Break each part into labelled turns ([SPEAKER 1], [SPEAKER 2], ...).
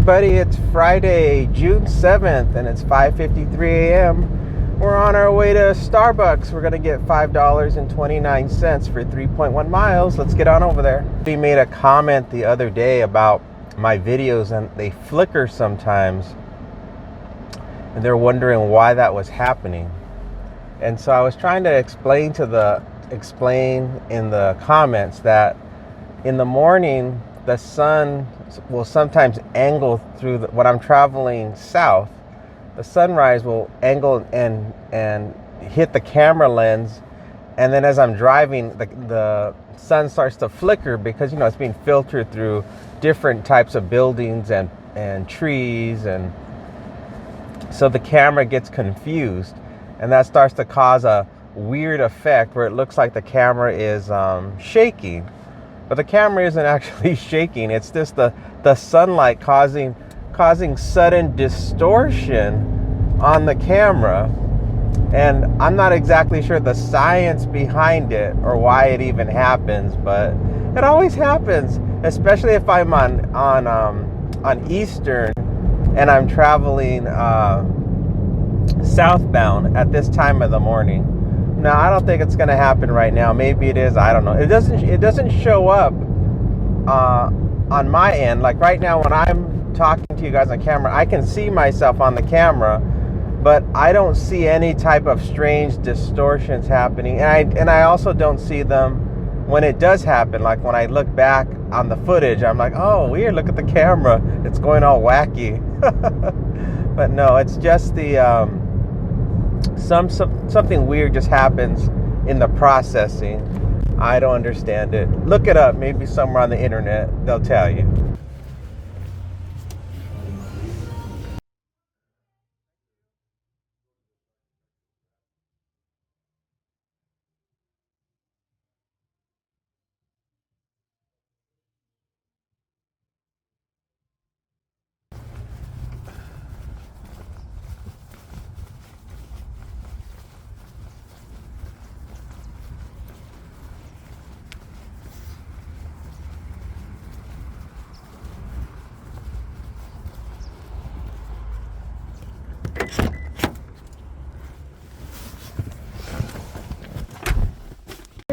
[SPEAKER 1] everybody, it's Friday, June 7th, and it's 5:53 a.m. We're on our way to Starbucks. We're going to get $5.29 for 3.1 miles. Let's get on over there. We made a comment the other day about my videos, and they flicker sometimes, and they're wondering why that was happening. And so I was trying to explain in the comments that in the morning, the sun will sometimes angle through when I'm traveling south. The sunrise will angle and hit the camera lens, and then as I'm driving, the sun starts to flicker because it's being filtered through different types of buildings and trees, and so the camera gets confused, and that starts to cause a weird effect where it looks like the camera is shaking. But the camera isn't actually shaking. It's just the sunlight causing sudden distortion on the camera. And I'm not exactly sure the science behind it or why it even happens, but it always happens, especially if I'm on Eastern and I'm traveling southbound at this time of the morning. Now, I don't think it's going to happen right now. Maybe it is. I don't know. It doesn't show up on my end. Like right now, when I'm talking to you guys on camera, I can see myself on the camera, but I don't see any type of strange distortions happening. And I also don't see them when it does happen. Like when I look back on the footage, I'm like, oh, weird. Look at the camera. It's going all wacky. But no, it's just the something weird just happens in the processing. I don't understand it. Look it up. Maybe somewhere on the internet they'll tell you.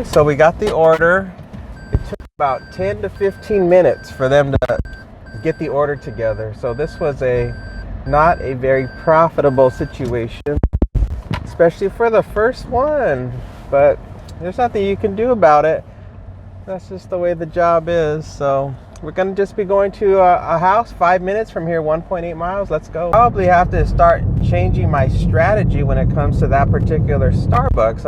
[SPEAKER 1] So we got the order. It took about 10 to 15 minutes for them to get the order together. So this was not a very profitable situation, especially for the first one. But there's nothing you can do about it. That's just the way the job is. So we're going to just be going to a house 5 minutes from here, 1.8 miles. Let's go. Probably have to start changing my strategy when it comes to that particular Starbucks.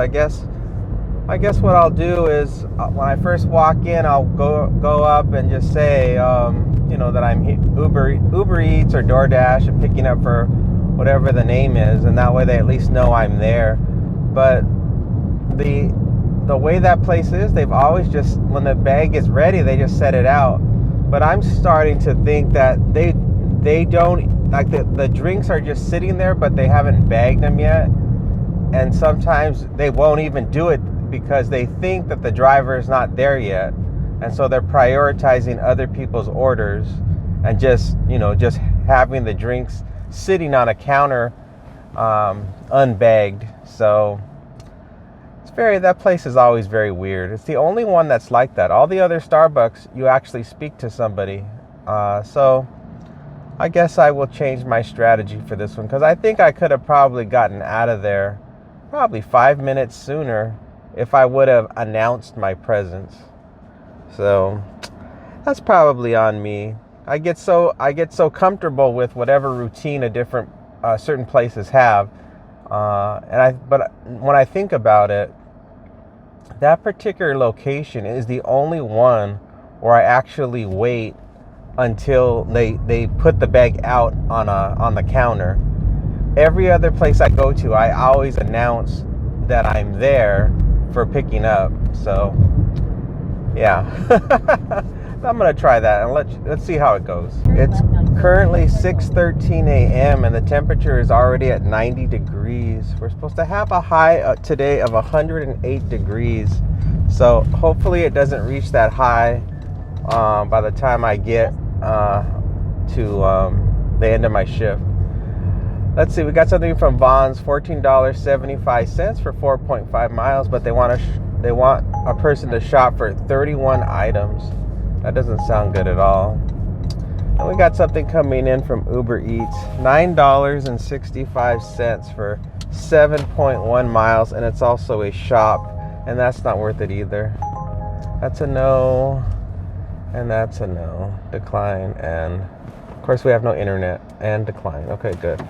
[SPEAKER 1] I guess what I'll do is when I first walk in, I'll go up and just say, that I'm UberEats or Doordash and picking up for whatever the name is, and that way they at least know I'm there. But the way that place is, they've always just, when the bag is ready, they just set it out. But I'm starting to think that they don't, like the drinks are just sitting there, but they haven't bagged them yet. And sometimes they won't even do it because they think that the driver is not there yet, and so they're prioritizing other people's orders and just having the drinks sitting on a counter unbagged. So that place is always very weird. It's the only one that's like that. All the other Starbucks, you actually speak to somebody. So I guess I will change my strategy for this one, because I think I could have probably gotten out of there probably 5 minutes sooner if I would have announced my presence. So that's probably on me. I get so comfortable with whatever routine a different certain places have, but when I think about it, that particular location is the only one where I actually wait until they put the bag out on the counter. Every other place I go to, I always announce that I'm there for picking up. So yeah. I'm gonna try that, and let's see how it goes. It's currently 6:13 a.m. and the temperature is already at 90 degrees. We're supposed to have a high today of 108 degrees, so hopefully it doesn't reach that high by the time I get to the end of my shift. Let's see, we got something from Vaughn's, $14.75 for 4.5 miles, but they want a person to shop for 31 items. That doesn't sound good at all. And we got something coming in from UberEats, $9.65 for 7.1 miles, and it's also a shop, and that's not worth it either. That's a no, and that's a no. Decline, and of course we have no internet, and decline. Okay, good.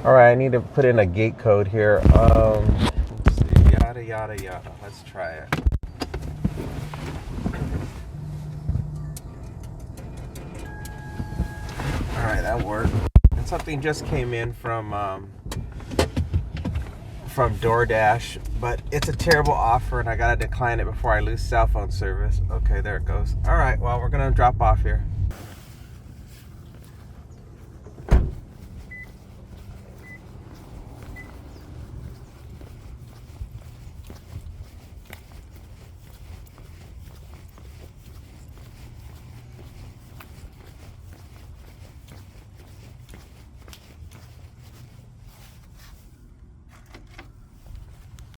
[SPEAKER 1] All right, I need to put in a gate code here. Let's see, yada, yada, yada. Let's try it. All right, that worked. And something just came in from Doordash, but it's a terrible offer, and I gotta decline it before I lose cell phone service. Okay, there it goes. All right, well, we're gonna drop off here.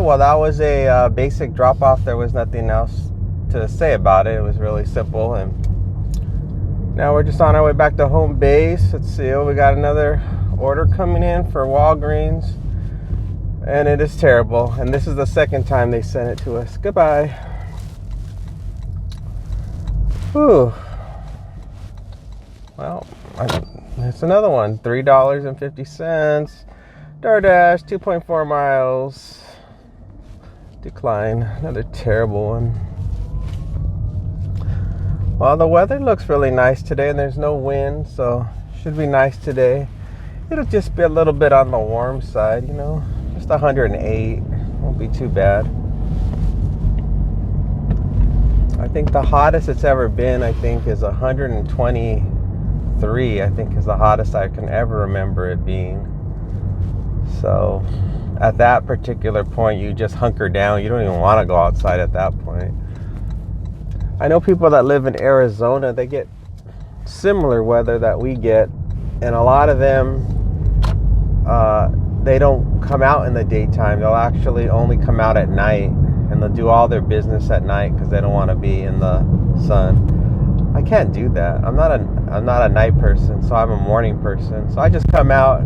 [SPEAKER 1] Well, that was a basic drop-off. There was nothing else to say about it. It was really simple, and now we're just on our way back to home base. Let's see, we got another order coming in for Walgreens, and it is terrible, and this is the second time they sent it to us. Goodbye. Whew. Well, it's another one, $3.50. Doordash, 2.4 miles. Decline. Another terrible one. Well, the weather looks really nice today, and there's no wind, so should be nice today. It'll just be a little bit on the warm side, you know, just 108. Won't be too bad. I think the hottest it's ever been, I think, is 123. I think is the hottest I can ever remember it being. So at that particular point, you just hunker down. You don't even want to go outside at that point. I know people that live in Arizona, they get similar weather that we get, and a lot of them, they don't come out in the daytime. They'll actually only come out at night, and they'll do all their business at night because they don't want to be in the sun. I can't do that. I'm not a night person, so I'm a morning person. So I just come out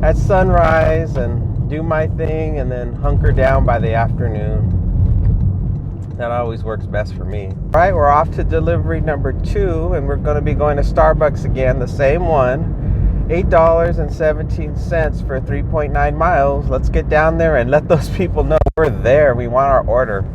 [SPEAKER 1] at sunrise and do my thing, and then hunker down by the afternoon. That always works best for me. All right, we're off to delivery number 2, and we're going to be going to Starbucks again, the same one. $8.17 for 3.9 miles. Let's get down there and let those people know we're there. We want our order.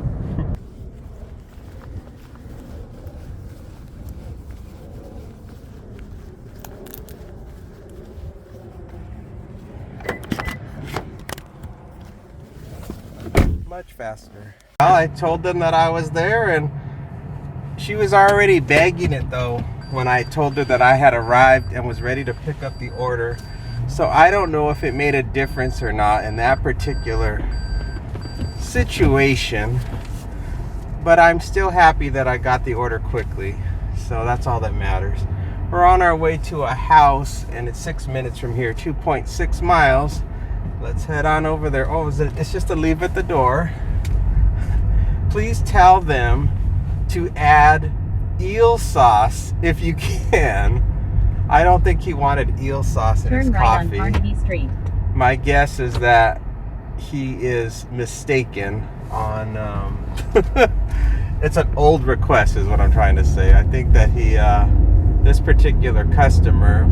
[SPEAKER 1] Much faster. Well, I told them that I was there, and she was already bagging it though when I told her that I had arrived and was ready to pick up the order. So I don't know if it made a difference or not in that particular situation, but I'm still happy that I got the order quickly. So that's all that matters. We're on our way to a house, and it's 6 minutes from here, 2.6 miles. Let's head on over there. Oh, it's just a leave at the door. Please tell them to add eel sauce if you can. I don't think he wanted eel sauce in his coffee. Turn right on Carnegie Street. My guess is that he is mistaken on it's an old request is what I'm trying to say. I think that he this particular customer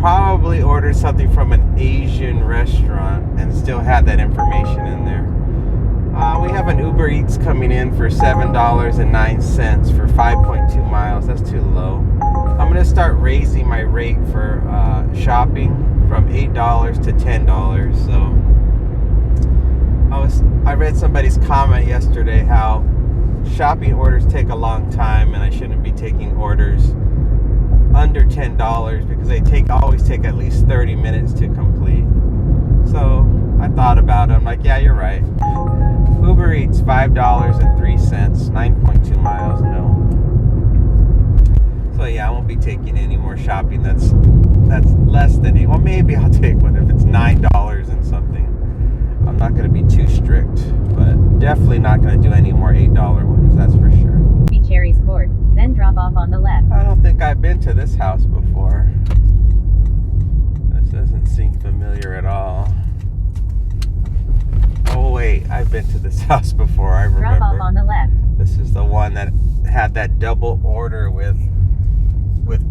[SPEAKER 1] probably ordered something from an Asian restaurant and still had that information in there. We have an UberEats coming in for $7.09 for 5.2 miles. That's too low. I'm going to start raising my rate for shopping from $8 to $10. So I read somebody's comment yesterday how shopping orders take a long time, and I shouldn't be taking orders under $10 because they always take at least 30 minutes to complete. So I thought about it. I'm like, yeah, you're right. UberEats, $5.03, 9.2 miles, no. But yeah, I won't be taking any more shopping that's less than $8. Well, maybe I'll take one if it's $9 and something. I'm not going to be too strict, but definitely not going to do any more $8 ones, that's for sure.
[SPEAKER 2] Be Cherry's Court, then drop off on the left.
[SPEAKER 1] I don't think I've been to this house before. This doesn't seem familiar at all. Oh wait, I've been to this house before, I remember.
[SPEAKER 2] Drop off on the left.
[SPEAKER 1] This is the one that had that double order with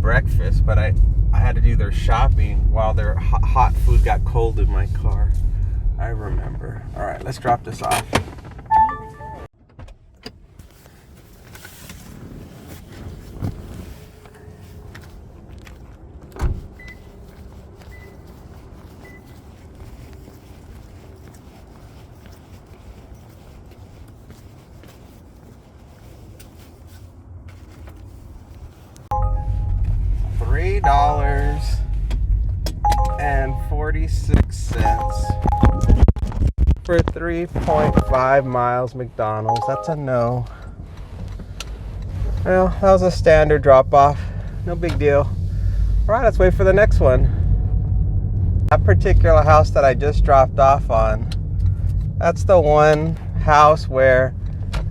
[SPEAKER 1] breakfast, but I had to do their shopping while their hot food got cold in my car. I remember. All right, let's drop this off. $3.46 for 3.5 miles McDonald's. That's a no. Well, that was a standard drop off. No big deal. All right, let's wait for the next one. That particular house that I just dropped off on, that's the one house where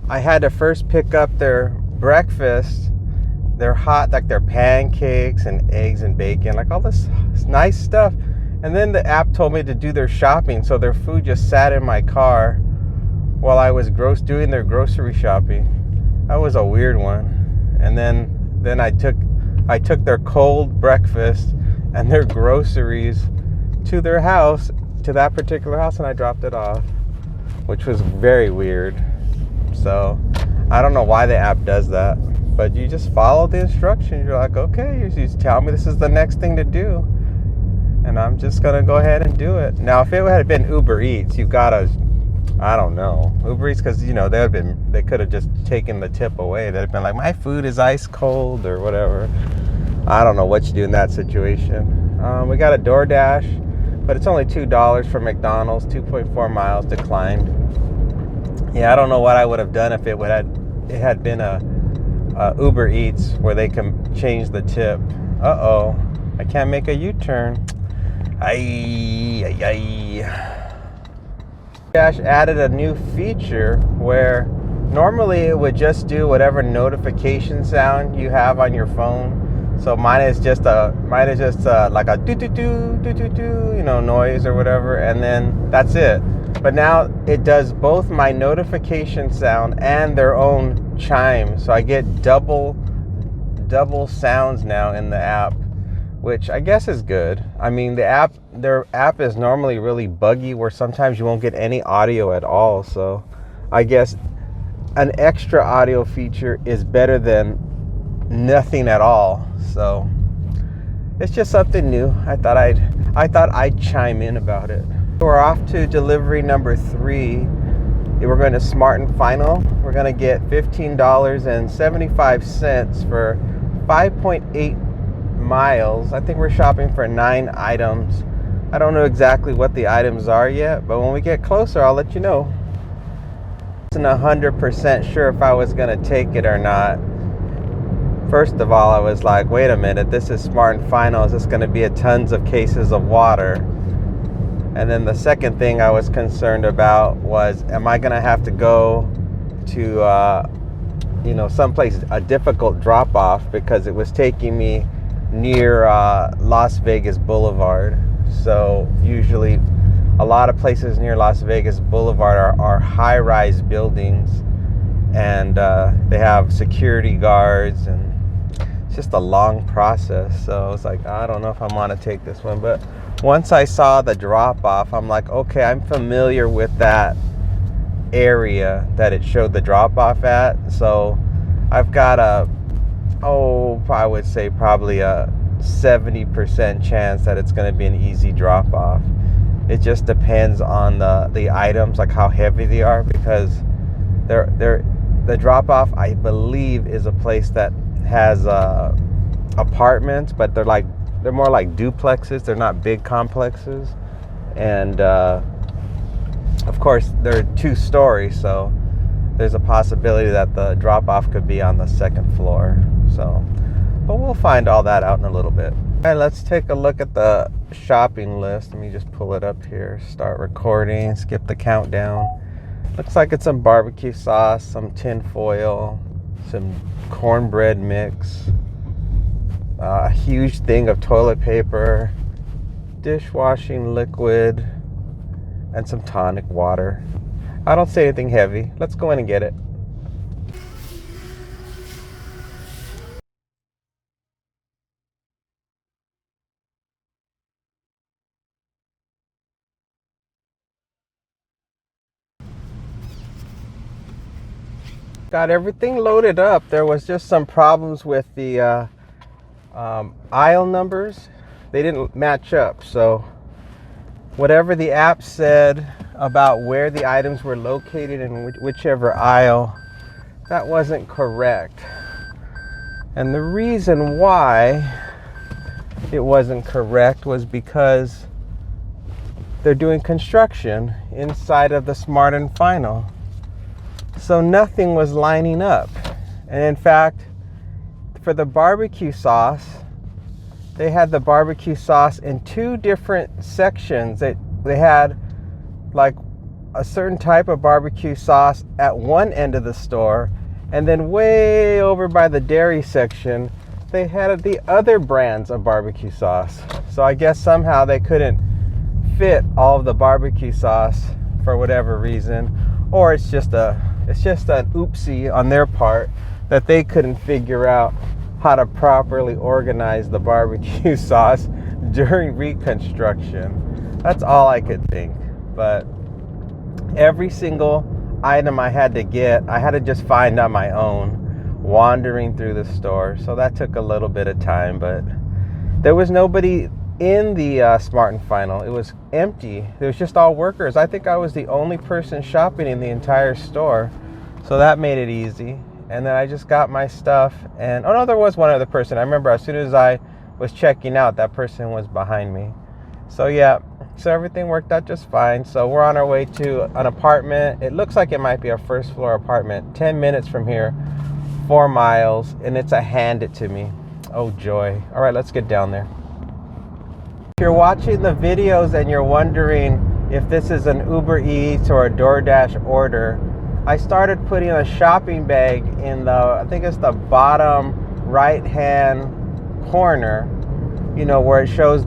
[SPEAKER 1] I had to first pick up their breakfast. They're hot, like their pancakes and eggs and bacon, like all this nice stuff. And then the app told me to do their shopping, so their food just sat in my car while I was doing their grocery shopping. That was a weird one. And then I took their cold breakfast and their groceries to their house, to that particular house, and I dropped it off, which was very weird. So I don't know why the app does that, but you just follow the instructions. You're like, okay, you just tell me this is the next thing to do, and I'm just gonna go ahead and do it. Now, if it had been UberEats, you gotta, I don't know, UberEats, because they could have just taken the tip away. They'd have been like, my food is ice cold or whatever. I don't know what you do in that situation. We got a Doordash, but it's only $2 for McDonald's. 2.4 miles declined. Yeah, I don't know what I would have done if it had been a UberEats where they can change the tip. Uh-oh, I can't make a U-turn. Dash added a new feature where normally it would just do whatever notification sound you have on your phone. So mine is just like a do noise or whatever, and then that's it. But now it does both my notification sound and their own chime, so I get double sounds now in the app, which I guess is good. I mean, their app is normally really buggy where sometimes you won't get any audio at all. So I guess an extra audio feature is better than nothing at all. So it's just something new. I thought I'd chime in about it. We're off to delivery number 3. We're going to Smart and Final. We're going to get $15.75 for 5.8 miles. I think we're shopping for 9 items. I don't know exactly what the items are yet, but when we get closer, I'll let you know. I wasn't 100% sure if I was going to take it or not. First of all, I was like, wait a minute, this is Smart and Final. Is this going to be tons of cases of water? And then the second thing I was concerned about was, am I going to have to go to, someplace, a difficult drop off, because it was taking me near Las Vegas Boulevard. So usually a lot of places near Las Vegas Boulevard are high-rise buildings, and they have security guards, and it's just a long process. So I was like, I don't know if I want to take this one. But once I saw the drop off, I'm like, okay, I'm familiar with that area that it showed the drop off at. So I've got I would say probably a 70% chance that it's going to be an easy drop off. It just depends on the items, like how heavy they are, because the drop off, I believe, is a place that has apartments, but they're more like duplexes. They're not big complexes, and of course they're 2 stories, so there's a possibility that the drop off could be on the 2nd floor. So But we'll find all that out in a little bit. All right, let's take a look at the shopping list. Let me just pull it up here. Start recording, skip the countdown. Looks like it's some barbecue sauce, some tin foil, some cornbread mix, a huge thing of toilet paper, dishwashing liquid, and some tonic water. I don't see anything heavy. Let's go in and get it. Got everything loaded up. There was just some problems with the aisle numbers. They didn't match up. So whatever the app said about where the items were located in whichever aisle, that wasn't correct. And the reason why it wasn't correct was because they're doing construction inside of the Smart and Final. So nothing was lining up. And in fact, for the barbecue sauce, they had the barbecue sauce in two different sections. They had like a certain type of barbecue sauce at one end of the store, and then way over by the dairy section, they had the other brands of barbecue sauce. So I guess somehow they couldn't fit all of the barbecue sauce for whatever reason, or it's just an oopsie on their part that they couldn't figure out how to properly organize the barbecue sauce during reconstruction. That's all I could think. But every single item I had to get, I had to just find on my own, wandering through the store. So that took a little bit of time, but there was nobody in the Smart and Final. It was empty. It was just all workers. I think I was the only person shopping in the entire store, so that made it easy. And then I just got my stuff, and oh no, there was one other person. I remember as soon as I was checking out, that person was behind me. So yeah, so everything worked out just fine. So we're on our way to an apartment. It looks like it might be a first floor apartment, 10 minutes from here, 4 miles, and it's a hand it to me. Oh joy. All right, let's get down there. If you're watching the videos and you're wondering if this is an UberEats or a Doordash order, I started putting a shopping bag in I think it's the bottom right hand corner, you know, where it shows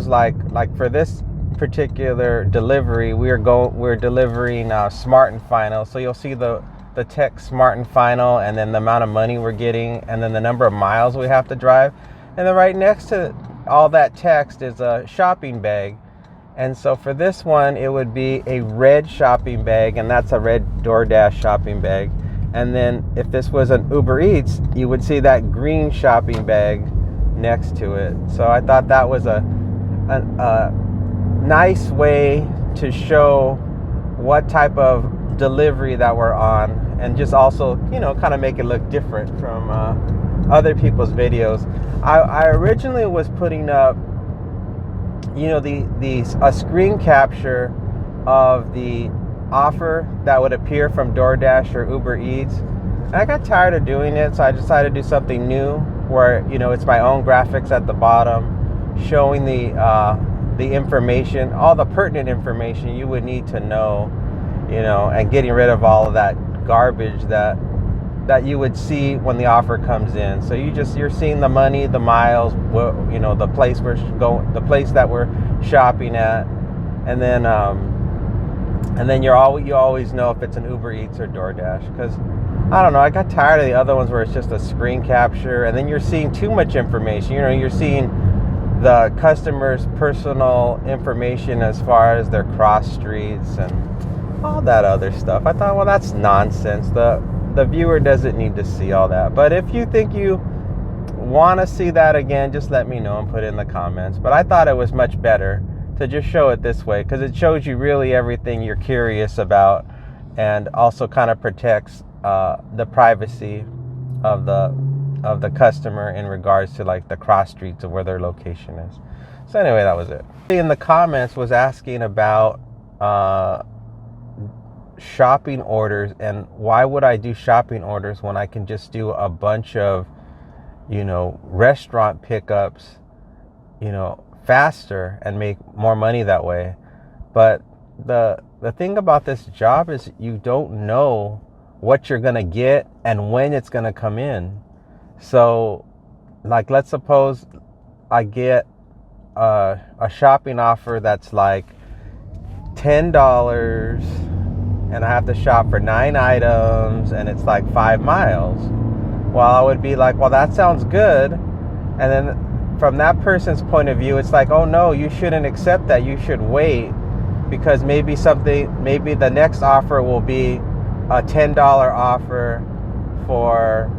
[SPEAKER 1] like for this particular delivery, we're delivering Smart and Final. So you'll see the text Smart and Final, and then the amount of money we're getting, and then the number of miles we have to drive. And then right next to all that text is a shopping bag. And so for this one, it would be a red shopping bag, and that's a red Doordash shopping bag. And then if this was an Uber Eats, you would see that green shopping bag next to it. So I thought that was a nice way to show what type of delivery that we're on, and just also, you know, kind of make it look different from other people's videos. I originally was putting up, you know, a screen capture of the offer that would appear from Doordash or Uber Eats. And I got tired of doing it, so I decided to do something new where, you know, it's my own graphics at the bottom, showing the information, all the pertinent information you would need to know, you know, and getting rid of all of that garbage that you would see when the offer comes in. So you're seeing the money, the miles, you know, the place the place that we're shopping at, and then you always know if it's an Uber Eats or Doordash. Because I don't know, I got tired of the other ones where it's just a screen capture, and then you're seeing too much information. You know, you're seeing the customer's personal information as far as their cross streets and all that other stuff. I thought, well, that's nonsense. The viewer doesn't need to see all that. But if you think you want to see that again, just let me know and put it in the comments. But I thought it was much better to just show it this way, because it shows you really everything you're curious about, and also kind of protects the privacy of the customer in regards to like the cross streets of where their location is. So anyway, that was it. In the comments was asking about shopping orders, and why would I do shopping orders when I can just do a bunch of, restaurant pickups, faster and make more money that way. But the thing about this job is you don't know what you're going to get and when it's going to come in. So, like, let's suppose I get a shopping offer that's like $10 and I have to shop for 9 items and it's like 5 miles. Well, I would be like, well, that sounds good. And then from that person's point of view, it's like, oh no, you shouldn't accept that. You should wait, because maybe the next offer will be a $10 offer for,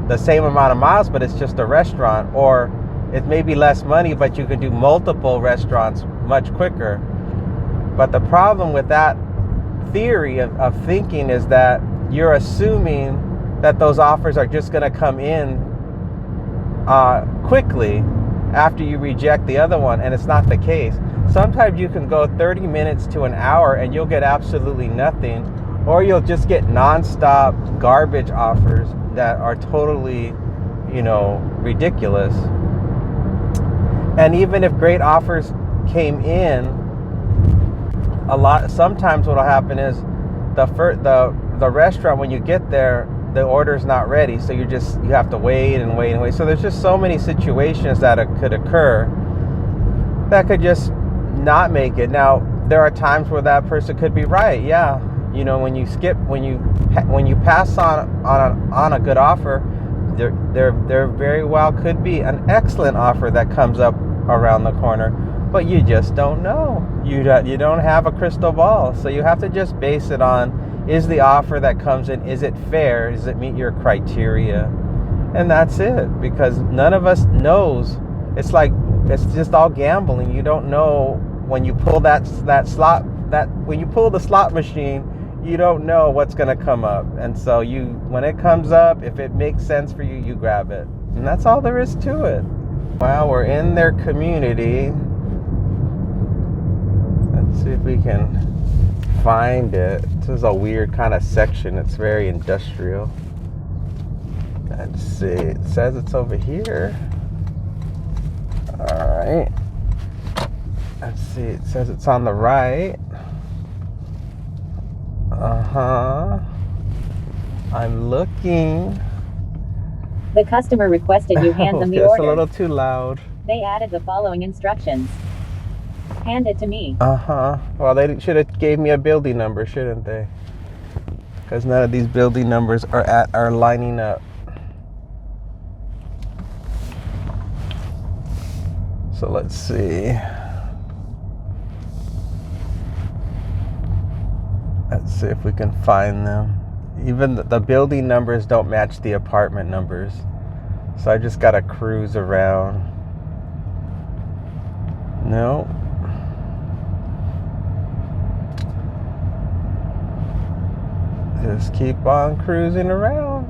[SPEAKER 1] the same amount of miles, but it's just a restaurant. Or it may be less money, but you could do multiple restaurants much quicker. But the problem with that theory of thinking is that you're assuming that those offers are just going to come in quickly after you reject the other one, and it's not the case. Sometimes you can go 30 minutes to an hour and you'll get absolutely nothing, or you'll just get nonstop garbage offers that are totally, ridiculous. And even if great offers came in, sometimes what'll happen is the restaurant, when you get there, the order's not ready, so you have to wait and wait and wait. So there's just so many situations that could occur that could just not make it. Now, there are times where that person could be right. Yeah, when you pass on a good offer, there very well could be an excellent offer that comes up around the corner, but you just don't know. You don't have a crystal ball, so you have to just base it on, is the offer that comes in, is it fair? Does it meet your criteria? And that's it, because none of us knows. It's just all gambling. You don't know when you pull when you pull the slot machine, you don't know what's going to come up. And so when it comes up, if it makes sense for you, you grab it. And that's all there is to it. Well, we're in their community. Let's see if we can find it. This is a weird kind of section. It's very industrial. Let's see. It says it's over here. All right. Let's see. It says it's on the right. I'm looking.
[SPEAKER 2] The customer requested you hand them the
[SPEAKER 1] It's
[SPEAKER 2] order.
[SPEAKER 1] a little too loud.
[SPEAKER 2] They added the following instructions. Hand it to me.
[SPEAKER 1] Well, they should have gave me a building number, shouldn't they? Because none of these building numbers are lining up. So let's see. Let's see if we can find them. Even the building numbers don't match the apartment numbers. So I just gotta cruise around. No. Just keep on cruising around.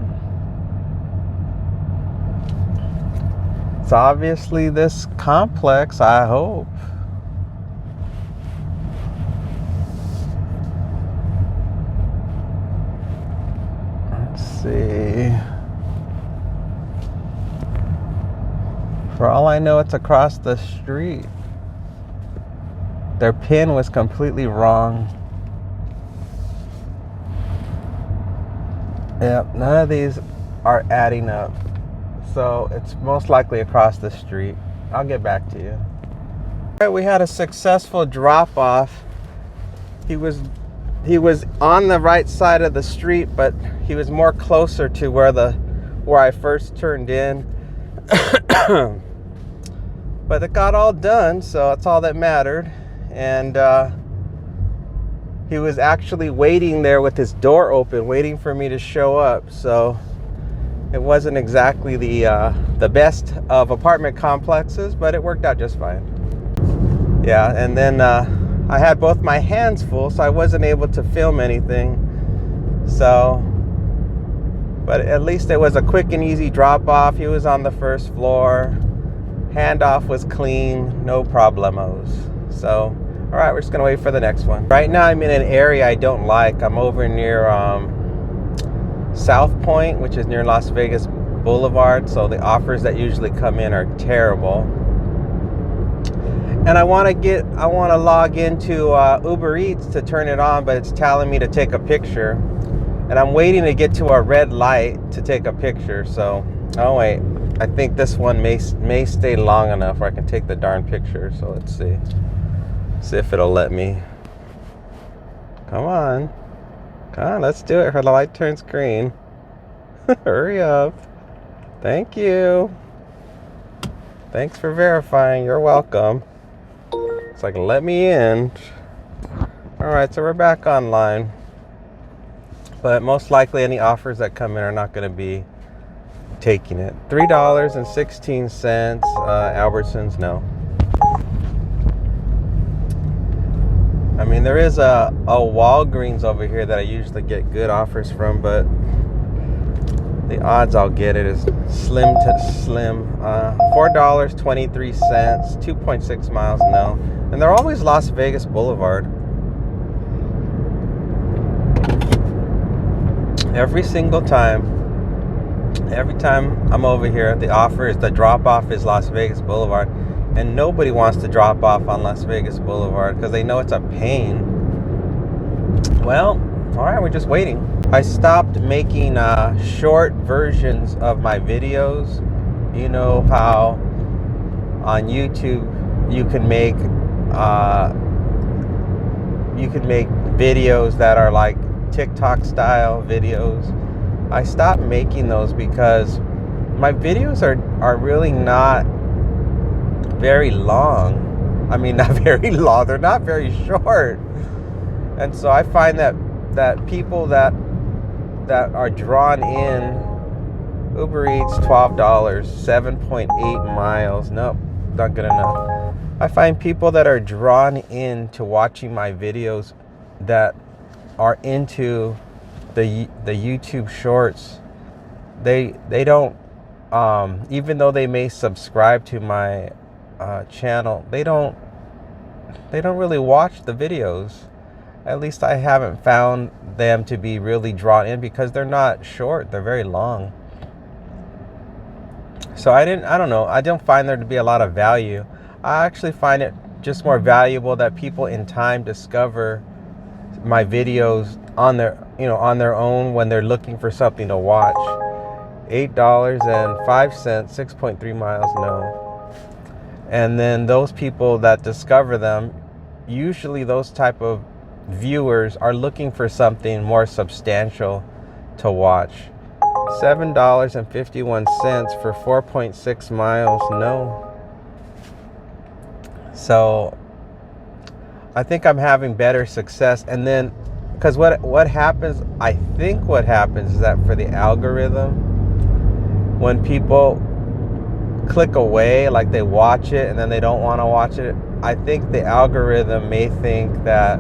[SPEAKER 1] It's obviously this complex, I hope. Let's see. For all I know, it's across the street. Their pin was completely wrong. Yep, none of these are adding up. So it's most likely across the street. I'll get back to you. All right, we had a successful drop off. He was on the right side of the street, but he was more closer to where I first turned in. But it got all done, so that's all that mattered. And he was actually waiting there with his door open, waiting for me to show up. So it wasn't exactly the best of apartment complexes, but it worked out just fine. Yeah, and then I had both my hands full, so I wasn't able to film anything. So, but at least it was a quick and easy drop off. He was on the first floor. Handoff was clean, no problemos. So, all right, we're just gonna wait for the next one. Right now I'm in an area I don't like. I'm over near South Point, which is near Las Vegas Boulevard, so the offers that usually come in are terrible. And I want to log into Uber Eats to turn it on, but it's telling me to take a picture, and I'm waiting to get to a red light to take a picture. So, oh wait, I think this one may stay long enough where I can take the darn picture. So let's see if it'll let me. Come on, let's do it. Her light turns green. Hurry up. Thank you. Thanks for verifying. You're welcome. It's like, let me in. All right, so we're back online. But most likely any offers that come in are not going to be taking it. $3.16. Albertsons, no. I mean, there is a Walgreens over here that I usually get good offers from, but the odds I'll get it is slim to slim. $4.23, 2.6 miles, no. And they're always Las Vegas Boulevard. Every single time I'm over here, the drop off is Las Vegas Boulevard. And nobody wants to drop off on Las Vegas Boulevard because they know it's a pain. Well, all right, we're just waiting. I stopped making short versions of my videos. You know how on YouTube you can make videos that are like TikTok style videos. I stopped making those because my videos are really not very long. I mean, not very long. They're not very short. And so I find that people that are drawn in, Uber Eats, $12, 7.8 miles. Nope, not good enough. I find people that are drawn in to watching my videos that are into the YouTube shorts. They don't, even though they may subscribe to my channel, they don't really watch the videos. At least I haven't found them to be really drawn in because they're not short, they're very long. So I don't know, I don't find there to be a lot of value. I actually find it just more valuable that people in time discover my videos on their own when they're looking for something to watch. $8.05, 6.3 miles, no. And then those people that discover them, usually those type of viewers are looking for something more substantial to watch. $7.51 for 4.6 miles, no. So I think I'm having better success. And then because what happens, I think what happens is that for the algorithm, when people click away, like they watch it and then they don't want to watch it, I think the algorithm may think that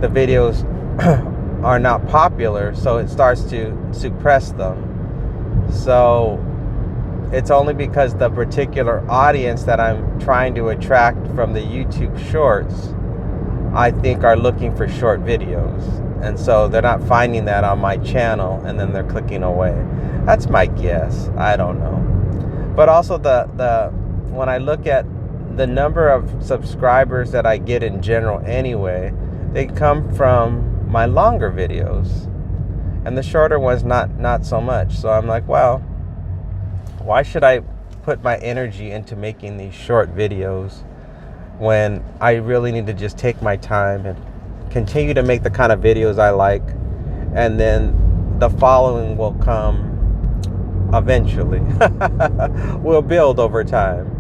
[SPEAKER 1] the videos are not popular, so it starts to suppress them. So it's only because the particular audience that I'm trying to attract from the YouTube shorts, I think, are looking for short videos, and so they're not finding that on my channel, and then they're clicking away. That's my guess. I don't know. But also the when I look at the number of subscribers that I get in general anyway, they come from my longer videos, and the shorter ones not so much. So I'm like, well, why should I put my energy into making these short videos when I really need to just take my time and continue to make the kind of videos I like, and then the following will come eventually. Will build over time,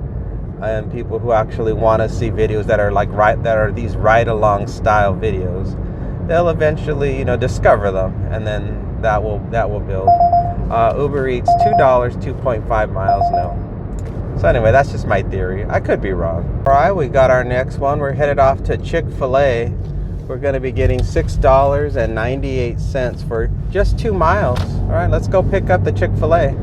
[SPEAKER 1] and people who actually want to see videos that are these ride along style videos, they'll eventually discover them, and then that will build. Uber Eats, $2, 2.5 miles, no. So anyway, that's just my theory. I could be wrong. All right, we got our next one. We're headed off to Chick-fil-A. We're going to be getting $6.98 for just 2 miles. All right, let's go pick up the Chick-fil-A.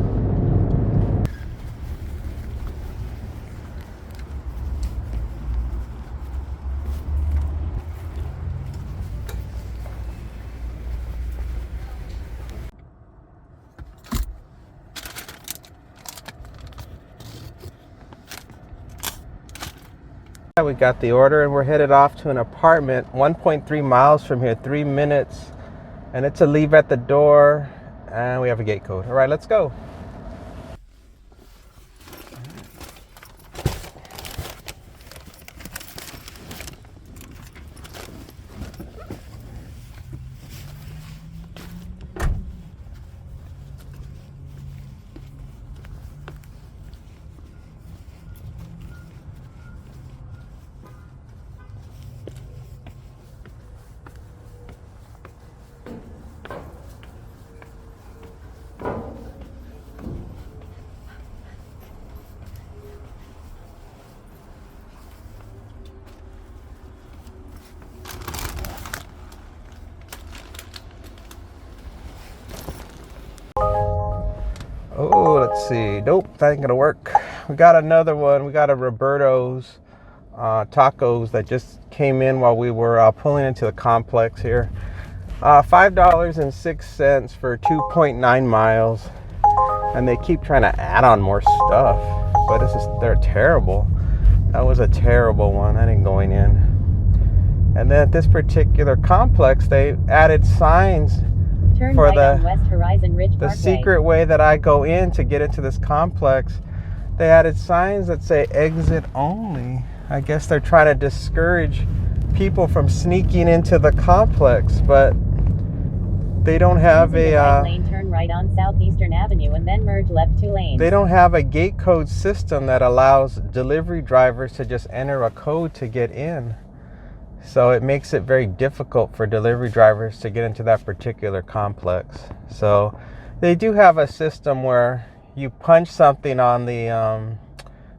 [SPEAKER 1] We got the order and we're headed off to an apartment 1.3 miles from here, 3 minutes. And it's a leave at the door. And we have a gate code. All right, let's go. Oh, let's see. Nope, that ain't gonna work. We got another one. We got a Roberto's tacos that just came in while we were pulling into the complex here. $5.06 for 2.9 miles. And they keep trying to add on more stuff. But they're terrible. That was a terrible one. I didn't go in. And then at this particular complex, they added signs
[SPEAKER 2] Turn
[SPEAKER 1] for
[SPEAKER 2] right
[SPEAKER 1] the
[SPEAKER 2] on West Horizon Ridge
[SPEAKER 1] the
[SPEAKER 2] Parkway.
[SPEAKER 1] secret way that I go in to get into this complex. They added signs that say exit only. I guess they're trying to discourage people from sneaking into the complex, but they don't have
[SPEAKER 2] Using the right lane, turn right on Southeastern Avenue and then merge left 2 lanes.
[SPEAKER 1] They don't have a gate code system that allows delivery drivers to just enter a code to get in. So it makes it very difficult for delivery drivers to get into that particular complex. So they do have a system where you punch something on the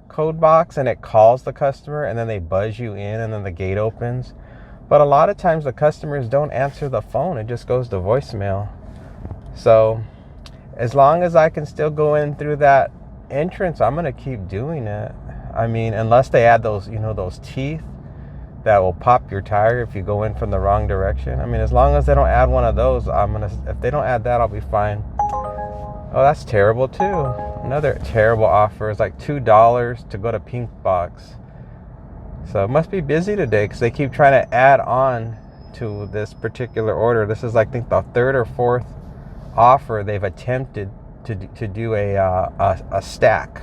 [SPEAKER 1] code box and it calls the customer and then they buzz you in and then the gate opens. But a lot of times the customers don't answer the phone. It just goes to voicemail. So as long as I can still go in through that entrance, I'm going to keep doing it. I mean, unless they add those, those teeth that will pop your tire if you go in from the wrong direction. I mean, as long as they don't add one of those, if they don't add that, I'll be fine. Oh, that's terrible too. Another terrible offer is like $2 to go to Pink Box. So it must be busy today because they keep trying to add on to this particular order. This is, I think, the third or fourth offer they've attempted to do a stack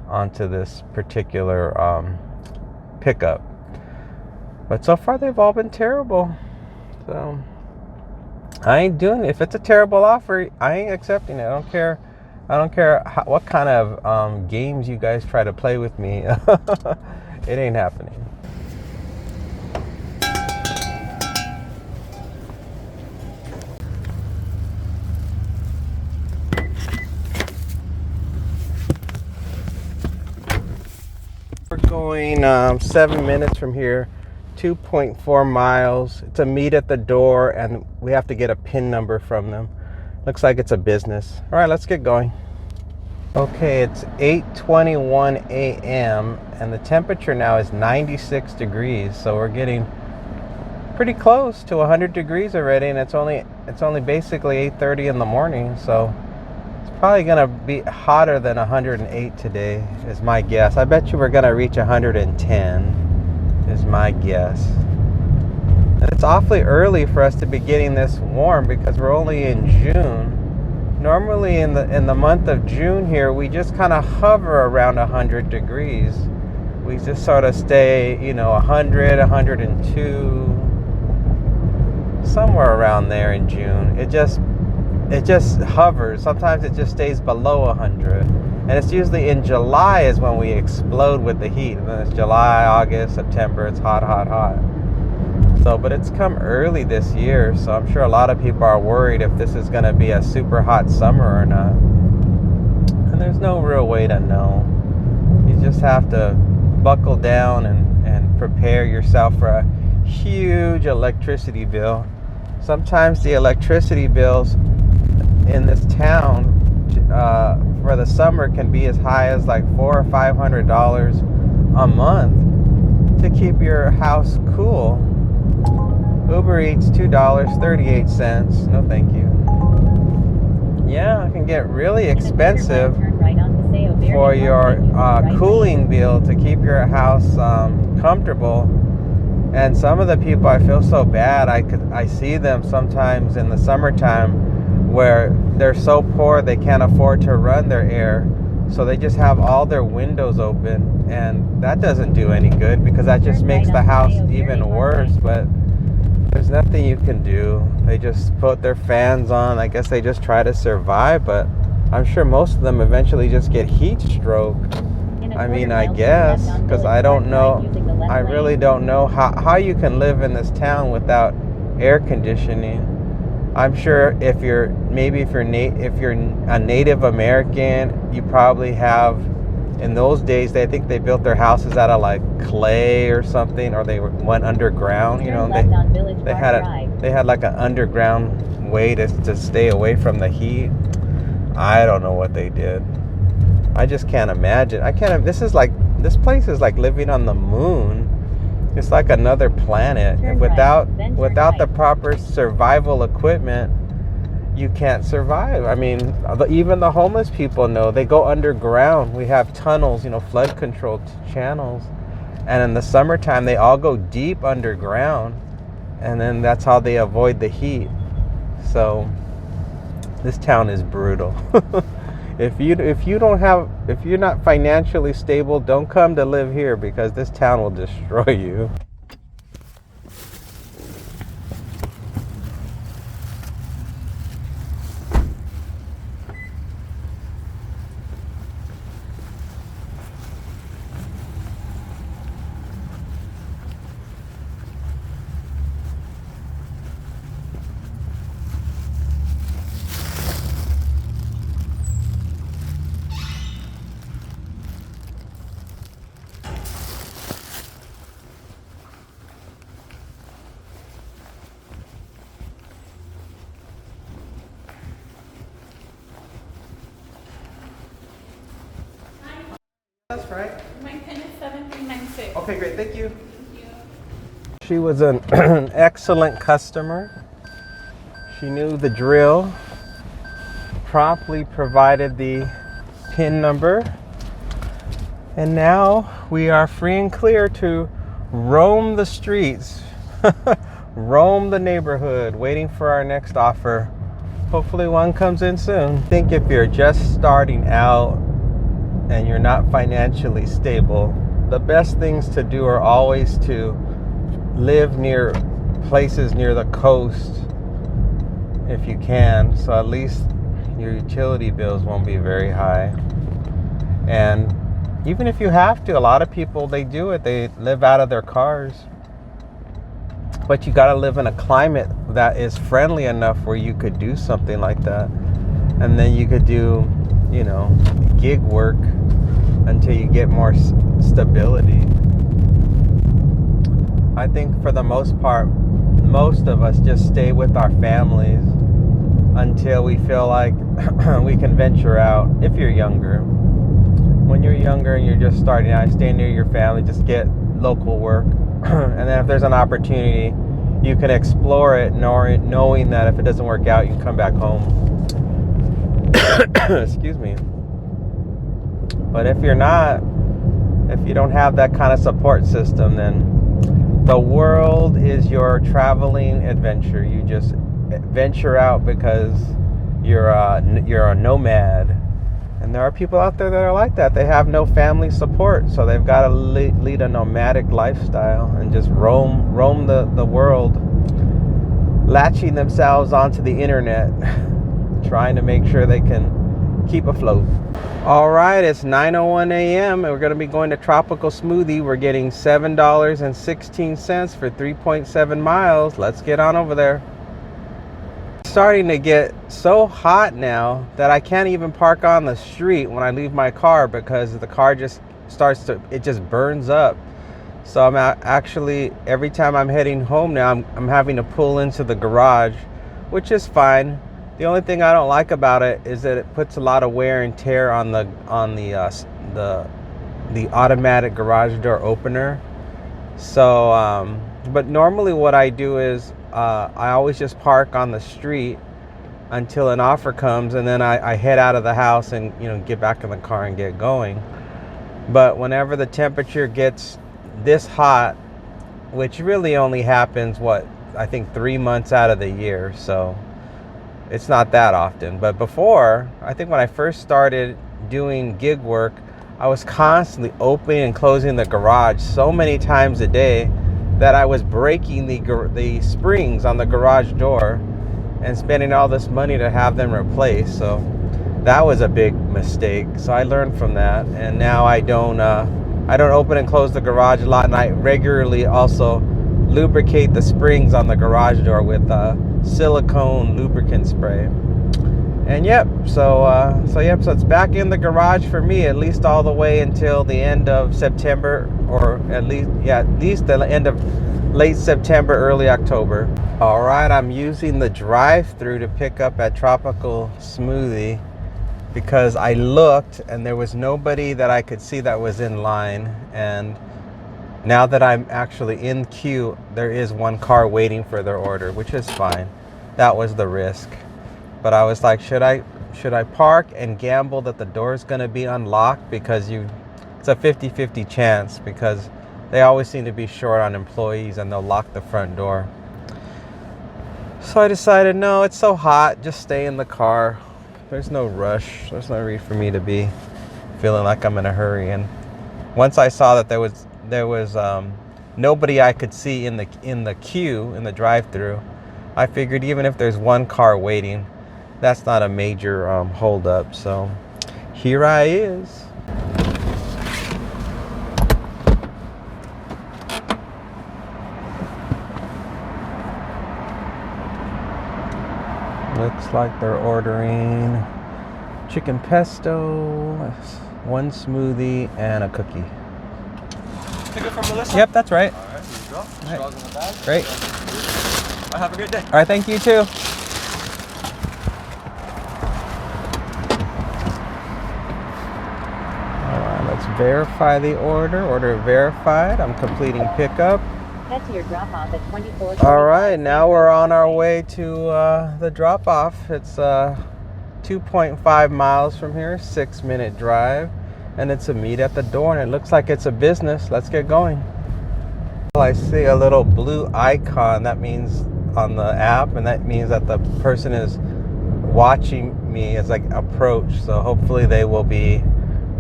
[SPEAKER 1] onto this particular pickup. But so far, they've all been terrible. So I ain't doing it. If it's a terrible offer, I ain't accepting it. I don't care. What kind of games you guys try to play with me. It ain't happening. We're going 7 minutes from here. 2.4 miles. It's a meet at the door and we have to get a PIN number from them. Looks like it's a business. All right, let's get going. Okay, it's 8:21 a.m. and the temperature now is 96 degrees. So we're getting pretty close to 100 degrees already, and it's only basically 8:30 in the morning. So it's probably gonna be hotter than 108 today, is my guess. I bet you we're gonna reach 110. Is my guess. And it's awfully early for us to be getting this warm because we're only in June. Normally in the month of June here, we just kind of hover around 100 degrees. We just sort of stay, 100, 102, somewhere around there in June. It just hovers. Sometimes it just stays below 100. And it's usually in July is when we explode with the heat. And then it's July, August, September. It's hot, hot, hot. So, but it's come early this year. So I'm sure a lot of people are worried if this is going to be a super hot summer or not. And there's no real way to know. You just have to buckle down and prepare yourself for a huge electricity bill. Sometimes the electricity bills in this town for the summer can be as high as like $400 or $500 a month to keep your house cool. UberEats $2.38. No, thank you. Yeah, it can get really expensive.
[SPEAKER 2] Turn right on Paseo
[SPEAKER 1] for your cooling bill to keep your house comfortable. And some of the people, I feel so bad. I see them sometimes in the summertime where they're so poor they can't afford to run their air, so they just have all their windows open, and that doesn't do any good because that just makes the house even worse. But there's nothing you can do. They just put their fans on. I guess they just try to survive, but I'm sure most of them eventually just get heat stroke. I mean, I guess, because I don't know. I really don't know how you can live in this town without air conditioning. I'm sure if you're a Native American, you probably have. In those days, I think they built their houses out of like clay or something, or they went underground. You know, they had like an underground way to stay away from the heat. I don't know what they did. I just can't imagine. This place is like living on the moon. It's like another planet. Without the proper survival equipment, you can't survive. I mean, even the homeless people know. They go underground. We have tunnels, flood control channels. And in the summertime, they all go deep underground. And then that's how they avoid the heat. So this town is brutal. If you're not financially stable, don't come to live here because this town will destroy you. That's right.
[SPEAKER 3] My pin is 7396.
[SPEAKER 1] Okay, great. Thank you.
[SPEAKER 3] Thank you.
[SPEAKER 1] She was an excellent customer. She knew the drill, promptly provided the PIN number, and now we are free and clear to roam the streets, roam the neighborhood, waiting for our next offer. Hopefully one comes in soon. I think if you're just starting out and you're not financially stable, the best things to do are always to live near places near the coast if you can, so at least your utility bills won't be very high. And even if you have to, a lot of people, they do it, they live out of their cars. But you got to live in a climate that is friendly enough where you could do something like that. And then you could do, gig work until you get more stability. I think for the most part, most of us just stay with our families until we feel like we can venture out. If you're younger, when you're younger and you're just starting out, stay near your family, just get local work. And then if there's an opportunity, you can explore it, knowing that if it doesn't work out, you can come back home. Excuse me. But if you don't have that kind of support system, then the world is your traveling adventure. You just venture out because you're a nomad. And there are people out there that are like that. They have no family support, so they've got to lead a nomadic lifestyle and just roam the world, latching themselves onto the internet, trying to make sure they can keep afloat. All right, it's 9:01 a.m. and we're going to be going to Tropical Smoothie. We're getting $7.16 for 3.7 miles. Let's get on over there. It's starting to get so hot now that I can't even park on the street when I leave my car because the car just burns up. So I'm actually, every time I'm heading home now, I'm having to pull into the garage, which is fine. The only thing I don't like about it is that it puts a lot of wear and tear on the automatic garage door opener. So, but normally what I do is I always just park on the street until an offer comes, and then I head out of the house and get back in the car and get going. But whenever the temperature gets this hot, which really only happens I think 3 months out of the year, so it's not that often. But before, I think when I first started doing gig work, I was constantly opening and closing the garage so many times a day that I was breaking the springs on the garage door and spending all this money to have them replaced. So that was a big mistake. So I learned from that, and now I don't open and close the garage a lot, and I regularly also lubricate the springs on the garage door with silicone lubricant spray. And so it's back in the garage for me, at least all the way until the end of September, or at least the end of late September, early October. All right, I'm using the drive-through to pick up at Tropical Smoothie because I looked and there was nobody that I could see that was in line. And now that I'm actually in queue, there is one car waiting for their order, which is fine. That was the risk. But I was like, should I park and gamble that the door is going to be unlocked? Because it's a 50-50 chance, because they always seem to be short on employees and they'll lock the front door. So I decided, no, it's so hot, just stay in the car. There's no rush. There's no reason for me to be feeling like I'm in a hurry. And once I saw that there was nobody I could see in the queue, in the drive-through, I figured even if there's one car waiting, that's not a major hold up. So here I is. Looks like they're ordering chicken pesto, one smoothie, and a cookie.
[SPEAKER 4] Pick it from Melissa?
[SPEAKER 1] Yep, that's right.
[SPEAKER 4] All right, here you go.
[SPEAKER 1] Right.
[SPEAKER 4] Straws in the bag.
[SPEAKER 1] Great.
[SPEAKER 4] All right, have a great day.
[SPEAKER 1] All right, thank you too. All right, let's verify the order. Order verified. I'm completing pickup.
[SPEAKER 2] Head to your drop-off at 24.
[SPEAKER 1] All right, now we're on our way to the drop-off. It's 2.5 miles from here, 6-minute drive, and it's a meet at the door, and it looks like it's a business. Let's get going. Well, I see a little blue icon. That means on the app, and that means that the person is watching me as I approach. So hopefully they will be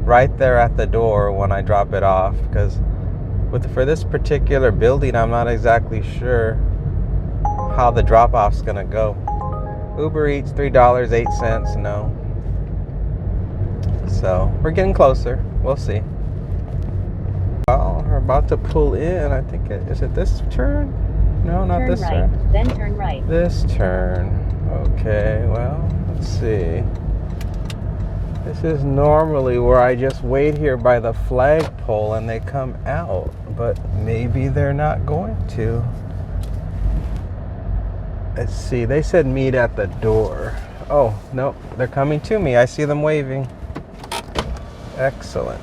[SPEAKER 1] right there at the door when I drop it off, because for this particular building, I'm not exactly sure how the drop-off's gonna go. UberEats, $3.08, no. So we're getting closer. We'll see. Well, we're about to pull in. I think is it this turn? No, not
[SPEAKER 2] Turn
[SPEAKER 1] this
[SPEAKER 2] right,
[SPEAKER 1] turn.
[SPEAKER 2] then turn right.
[SPEAKER 1] This turn. Okay, well, let's see. This is normally where I just wait here by the flagpole and they come out, but maybe they're not going to. Let's see, they said meet at the door. Oh, no, they're coming to me. I see them waving. Excellent.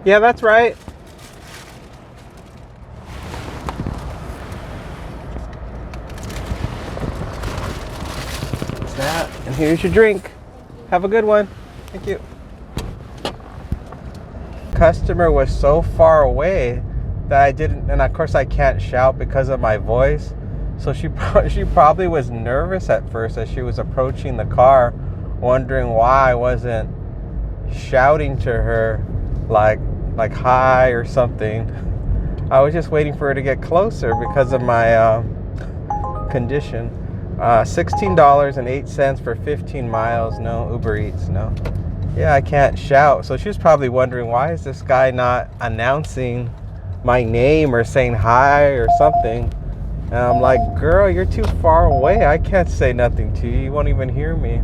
[SPEAKER 1] Yeah, that's right. What's that? And here's your drink. Have a good one. Thank you. Customer was so far away that I didn't, and of course I can't shout because of my voice. So she probably was nervous at first as she was approaching the car, wondering why I wasn't shouting to her like hi or something. I was just waiting for her to get closer because of my condition. $16.08 for 15 miles. No, Uber Eats, no. Yeah, I can't shout. So she was probably wondering, why is this guy not announcing my name or saying hi or something? And I'm like, girl, you're too far away. I can't say nothing to you. You won't even hear me.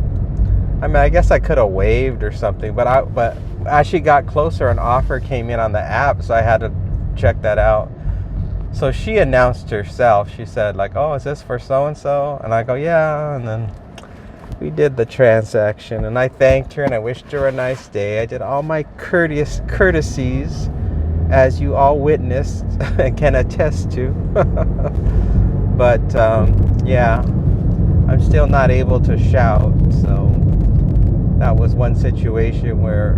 [SPEAKER 1] I mean, I guess I could have waved or something, but as she got closer, an offer came in on the app, so I had to check that out. So she announced herself. She said, like, oh, is this for so-and-so? And I go, yeah. And then We did the transaction, and I thanked her and I wished her a nice day. I did all my courtesies, as you all witnessed and can attest to. But yeah, I'm still not able to shout, so that was one situation where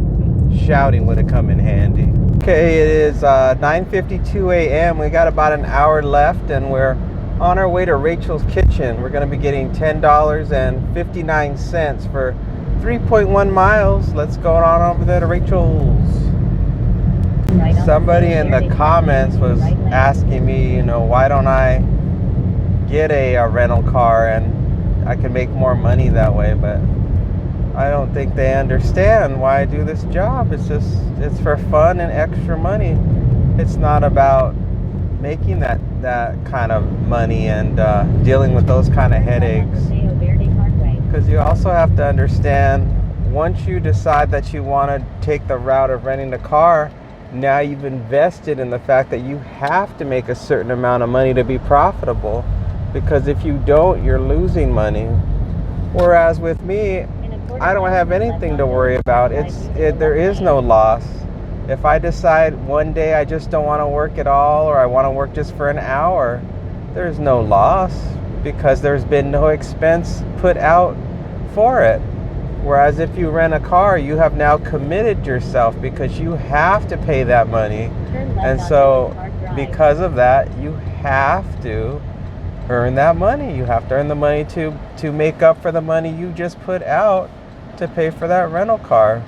[SPEAKER 1] shouting would have come in handy. Okay, it is 9:52 a.m. We got about an hour left, and we're on our way to Rachel's Kitchen. We're going to be getting $10.59 for 3.1 miles. Let's go on over there to Rachel's. Somebody in the comments was asking me, why don't I get a rental car and I can make more money that way, but I don't think they understand why I do this job. It's for fun and extra money. It's not about making that kind of money and dealing with those kind of headaches. Because you also have to understand, once you decide that you want to take the route of renting a car, now you've invested in the fact that you have to make a certain amount of money to be profitable. Because if you don't, you're losing money. Whereas with me, I don't have anything to worry about. There is no loss. If I decide one day I just don't want to work at all, or I want to work just for an hour, there's no loss because there's been no expense put out for it. Whereas if you rent a car, you have now committed yourself because you have to pay that money. And so because of that, you have to earn that money. You have to earn the money to make up for the money you just put out to pay for that rental car.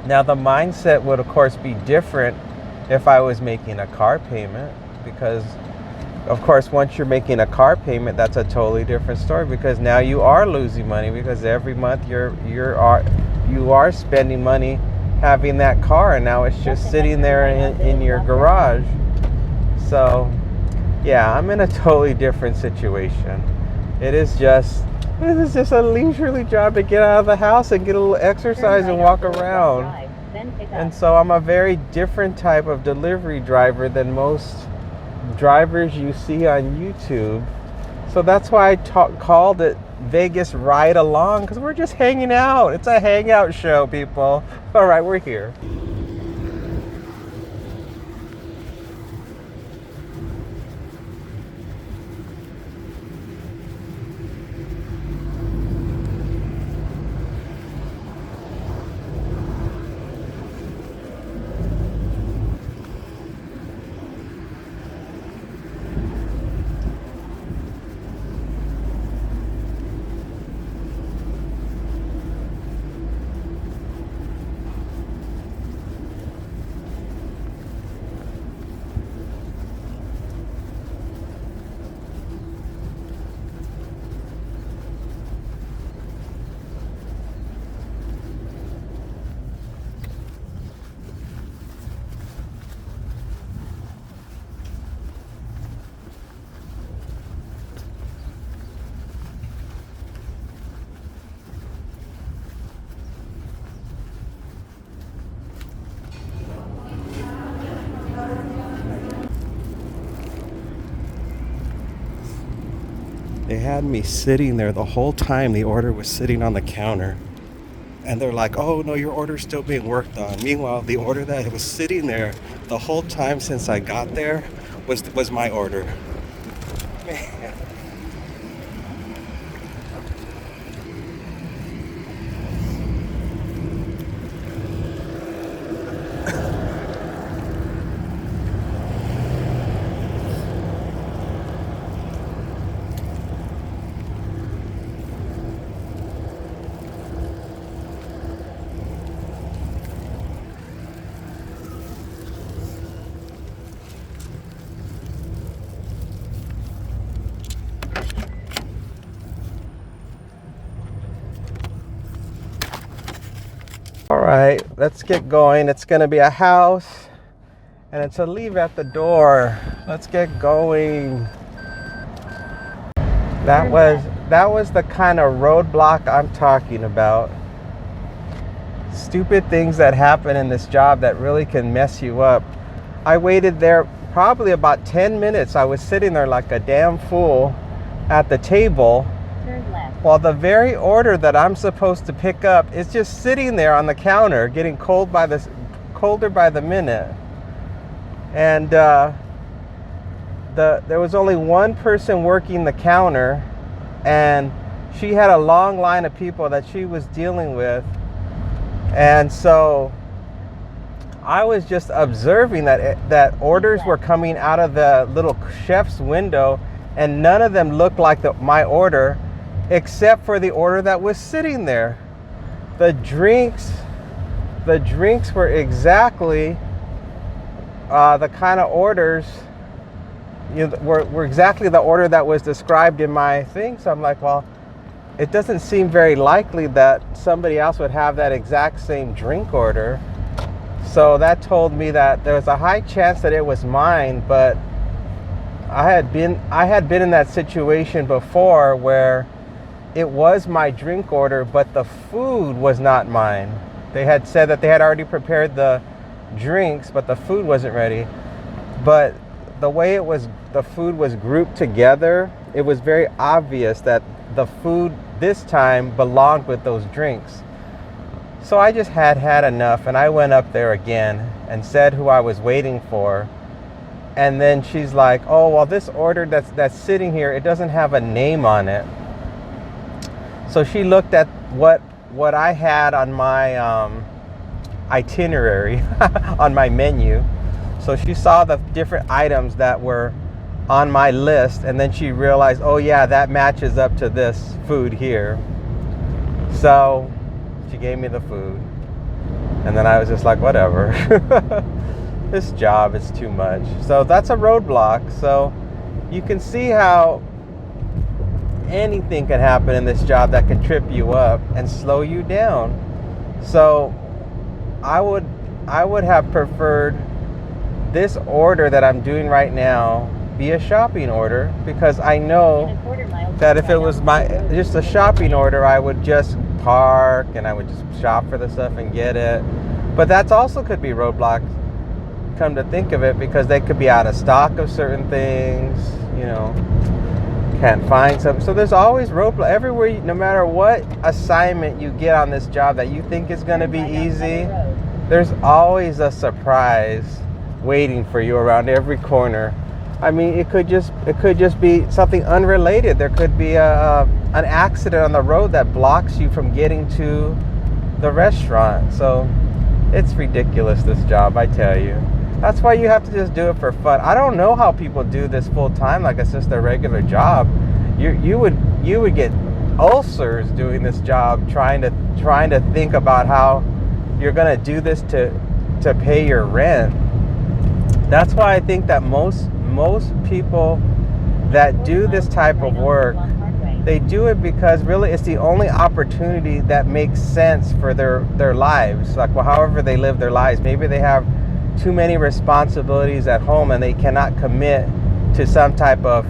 [SPEAKER 1] Now the mindset would of course be different if I was making a car payment, because of course once you're making a car payment, that's a totally different story, because now you are losing money, because every month you are spending money having that car, and now it's just sitting there in your garage. So yeah, I'm in a totally different situation. It is just a leisurely job to get out of the house and get a little exercise and walk around. And so I'm a very different type of delivery driver than most drivers you see on YouTube. So that's why I called it Vegas Ride Along, because we're just hanging out. It's a hangout show, people. All right, we're here. They had me sitting there the whole time the order was sitting on the counter. And they're like, oh no, your order's still being worked on. Meanwhile, the order that was sitting there the whole time since I got there was my order. Man. All right, let's get going. It's gonna be a house and it's a leave at the door. Let's get going. That was the kind of roadblock I'm talking about. Stupid things that happen in this job that really can mess you up. I waited there probably about 10 minutes. I was sitting there like a damn fool at the table,
[SPEAKER 2] Turn left.
[SPEAKER 1] While the very order that I'm supposed to pick up is just sitting there on the counter, getting colder by the minute. And there was only one person working the counter, and she had a long line of people that she was dealing with. And so I was just observing that orders were coming out of the little chef's window, and none of them looked like my order, except for the order that was sitting there. The drinks were exactly the kind of orders, were exactly the order that was described in my thing. So I'm like, well, it doesn't seem very likely that somebody else would have that exact same drink order. So that told me that there was a high chance that it was mine, but I had been in that situation before where it was my drink order, but the food was not mine. They had said that they had already prepared the drinks, but the food wasn't ready. But the way the food was grouped together, it was very obvious that the food this time belonged with those drinks. So I just had enough, and I went up there again and said who I was waiting for. And then she's like, oh, well, this order that's sitting here, it doesn't have a name on it. So she looked at what I had on my itinerary, on my menu. So she saw the different items that were on my list, and then she realized, oh yeah, that matches up to this food here. So she gave me the food, and then I was just like, whatever. This job is too much. So that's a roadblock. So you can see how anything can happen in this job that can trip you up and slow you down. So I would have preferred this order that I'm doing right now be a shopping order, because I know that if it was just a shopping order, I would just park and I would just shop for the stuff and get it. But that's also could be roadblocks, come to think of it, because they could be out of stock of certain things, can't find something. So there's always roadblocks everywhere. No matter what assignment you get on this job that you think is going to be easy, there's always a surprise waiting for you around every corner. I mean, it could just be something unrelated. There could be an accident on the road that blocks you from getting to the restaurant. So it's ridiculous, this job, I tell you. That's why you have to just do it for fun. I don't know how people do this full time like it's just their regular job. You would get ulcers doing this job, trying to think about how you're gonna do this to pay your rent. That's why I think that most people that do this type of work, they do it because really it's the only opportunity that makes sense for their lives. Like, well, however they live their lives. Maybe they have too many responsibilities at home and they cannot commit to some type of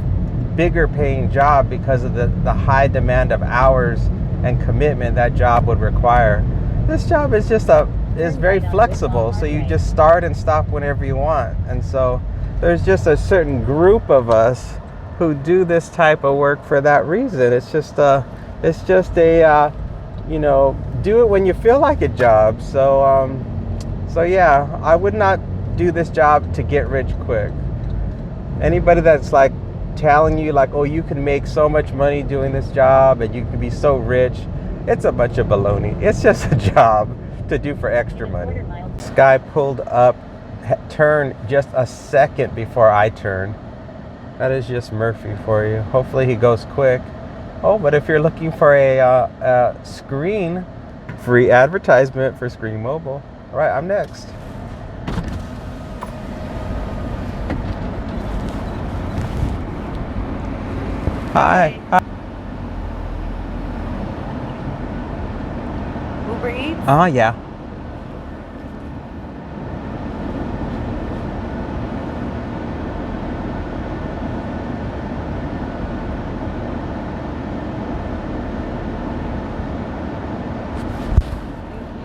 [SPEAKER 1] bigger paying job because of the high demand of hours and commitment that job would require. This job is is very flexible, so you just start and stop whenever you want. And so there's just a certain group of us who do this type of work for that reason. It's just a do it when you feel like it job. So yeah, I would not do this job to get rich quick. Anybody that's like telling you like, oh, you can make so much money doing this job and you can be so rich, it's a bunch of baloney. It's just a job to do for extra money. This guy pulled up, turned just a second before I turned. That is just Murphy for you. Hopefully he goes quick. Oh, but if you're looking for a screen, free advertisement for Screen Mobile. All right, I'm next. Hi.
[SPEAKER 3] UberEats?
[SPEAKER 1] Oh, yeah.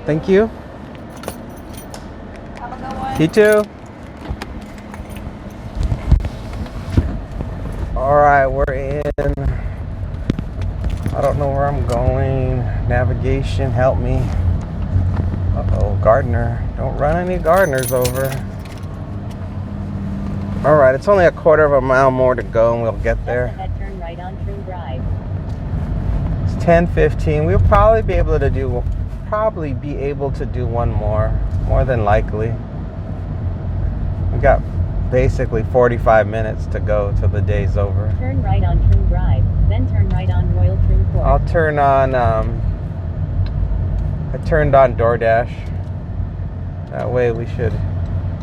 [SPEAKER 1] Thank you.
[SPEAKER 3] Have a good one.
[SPEAKER 1] You too. All right, we're in I don't know where I'm going. Navigation, help me. Uh-oh, gardener. Don't run any gardeners over. All right, it's only a quarter of a mile more to go and we'll get there.
[SPEAKER 2] Just ahead, turn right on Trim Drive.
[SPEAKER 1] It's 10:15. We'll probably be able to do one more than likely. We got basically 45 minutes to go till the day's over.
[SPEAKER 2] Turn right on Trim Drive, then turn right on Royal Trim Court.
[SPEAKER 1] I'll turn on, I turned on Doordash. That way we should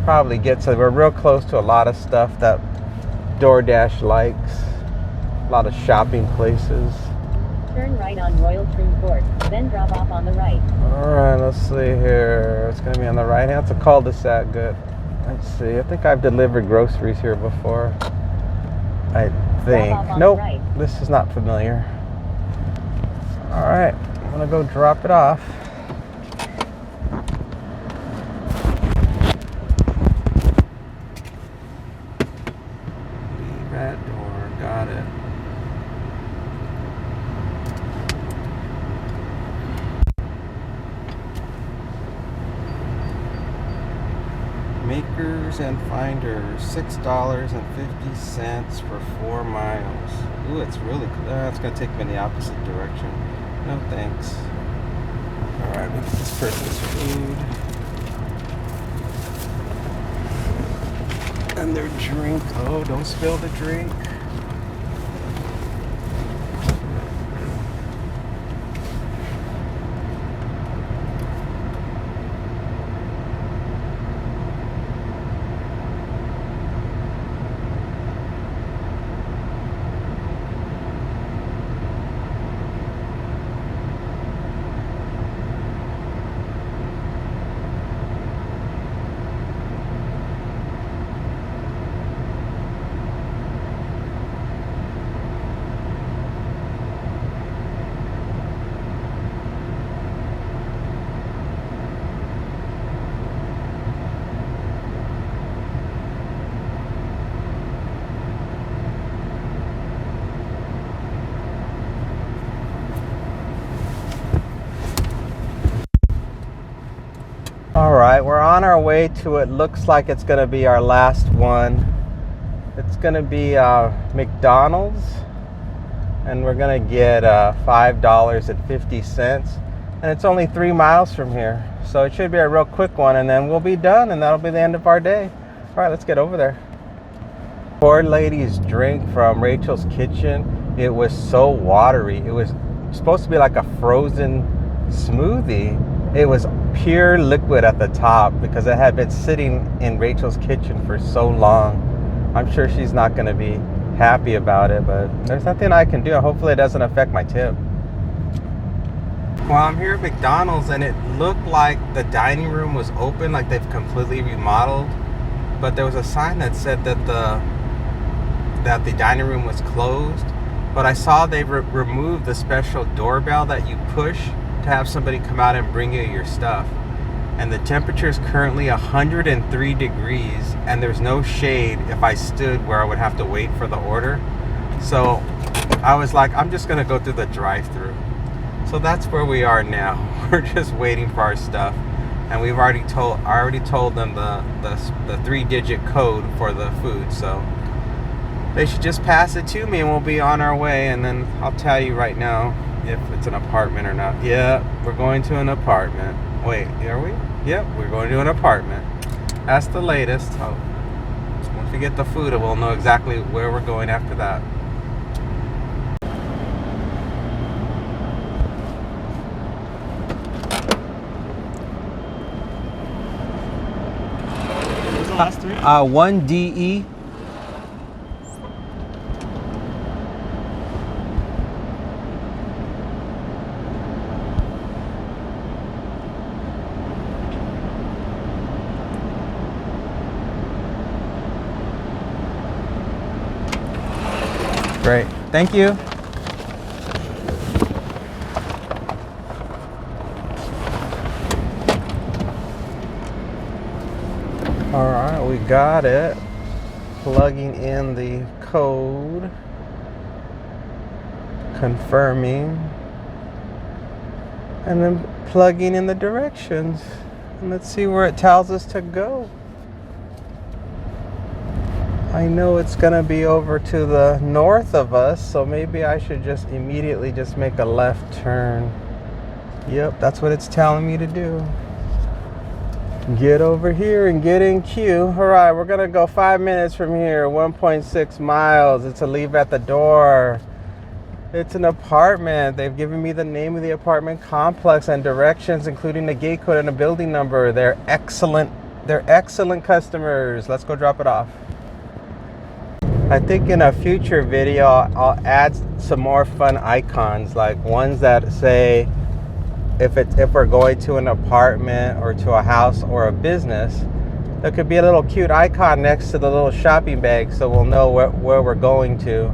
[SPEAKER 1] probably get, so we're real close to a lot of stuff that Doordash likes. A lot of shopping places.
[SPEAKER 2] Turn right on Royal Trim Court, then drop off on the right.
[SPEAKER 1] Alright, let's see here. It's going to be on the right hand. It's a cul-de-sac. Good. Let's see. I think I've delivered groceries here before. I think.
[SPEAKER 2] Drop off on
[SPEAKER 1] Nope.
[SPEAKER 2] the right.
[SPEAKER 1] This is not familiar. Alright. I'm going to go drop it off. Leave that door. Got it. Makers and finders, $6.50 for 4 miles. Ooh, it's really cool. It's gonna take me in the opposite direction. No thanks. Alright, look at this person's food. And their drink. Oh, don't spill the drink. Alright, we're on our way to it. Looks like it's going to be our last one. It's going to be McDonald's. And we're going to get $5.50. And it's only 3 miles from here. So it should be a real quick one. And then we'll be done. And that'll be the end of our day. Alright, let's get over there. Poor lady's drink from Rachel's Kitchen. It was so watery. It was supposed to be like a frozen smoothie. It was pure liquid at the top because it had been sitting in Rachel's Kitchen for so long. I'm sure she's not going to be happy about it, but there's nothing I can do. Hopefully it doesn't affect my tip. Well, I'm here at McDonald's and it looked like the dining room was open, like they've completely remodeled. But there was a sign that said that the dining room was closed. But I saw they removed the special doorbell that you push to have somebody come out and bring you your stuff. And the temperature is currently 103 degrees and there's no shade if I stood where I would have to wait for the order. So I was like, I'm just gonna go through the drive-thru. So that's where we are now. We're just waiting for our stuff. And I already told them the 3-digit code for the food. So they should just pass it to me and we'll be on our way. And then I'll tell you right now if it's an apartment or not. Yeah, we're going to an apartment. Wait, are we? Yep, we're going to an apartment. That's the latest. So once we get the food, we'll know exactly where we're going after that.
[SPEAKER 4] What was the last three?
[SPEAKER 1] 1DE. Great. Thank you. All right, we got it. Plugging in the code. confirming, and then plugging in the directions. And let's see where it tells us to go. I know it's gonna be over to the north of us, so maybe I should just immediately just make a left turn. Yep, that's what it's telling me to do. Get over here and get in queue. All right, we're gonna go 5 minutes from here, 1.6 miles. It's a leave at the door. It's an apartment. They've given me the name of the apartment complex and directions, including the gate code and a building number. They're excellent. They're excellent customers. Let's go drop it off. I think in a future video, I'll add some more fun icons, like ones that say if we're going to an apartment or to a house or a business, there could be a little cute icon next to the little shopping bag, so we'll know where we're going to.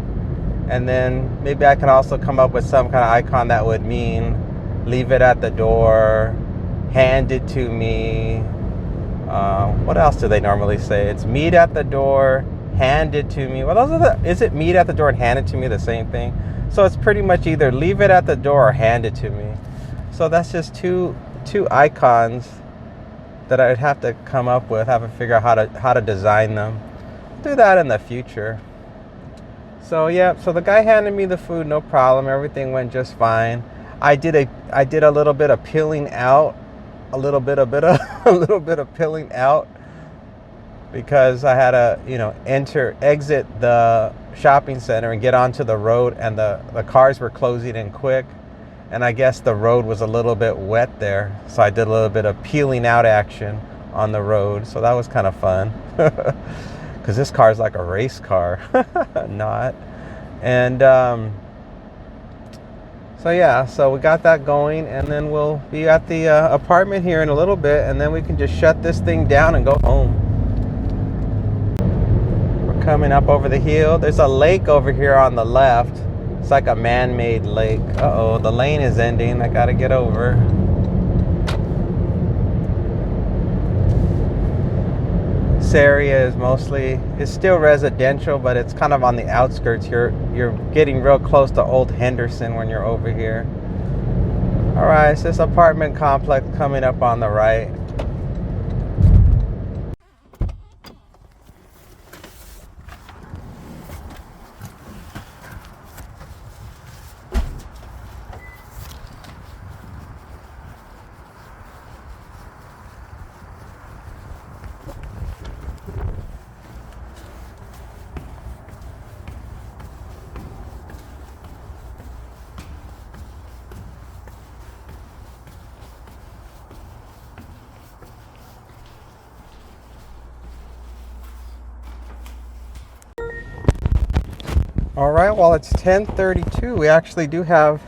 [SPEAKER 1] And then maybe I can also come up with some kind of icon that would mean leave it at the door, hand it to me. What else do they normally say? It's meet at the door, hand it to me. Well, is it meet at the door and hand it to me the same thing? So it's pretty much either leave it at the door or hand it to me. So that's just two icons that I'd have to come up with, have to figure out how to design them. Do that in the future. So yeah, so the guy handed me the food, no problem. Everything went just fine. I did a little bit of peeling out, a little bit of peeling out, because I had to, exit the shopping center and get onto the road, and the cars were closing in quick, and I guess the road was a little bit wet there, so I did a little bit of peeling out action on the road. So that was kind of fun. Because this car is like a race car. Not. And so yeah, so we got that going, and then we'll be at the apartment here in a little bit, and then we can just shut this thing down and go home. We're coming up over the hill. There's a lake over here on the left. It's like a man-made lake. Uh-oh, the lane is ending. I gotta get over. This area is still residential, but it's kind of on the outskirts. You're getting real close to Old Henderson when you're over here. All right, it's this apartment complex coming up on the right. All right, well, it's 10:32. We actually do have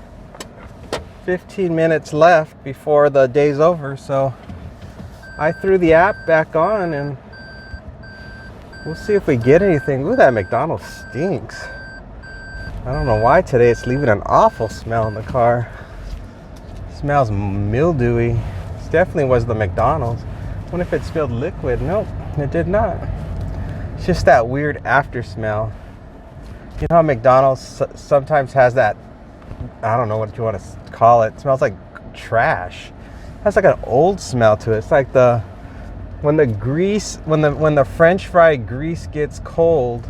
[SPEAKER 1] 15 minutes left before the day's over. So I threw the app back on and we'll see if we get anything. Ooh, that McDonald's stinks. I don't know why today it's leaving an awful smell in the car. It smells mildewy. It definitely was the McDonald's. I wonder if it spilled liquid. Nope, it did not. It's just that weird after smell. You know how McDonald's sometimes has that, I don't know what you want to call it. It smells like trash. It has like an old smell to it. It's like when the French fry grease gets cold,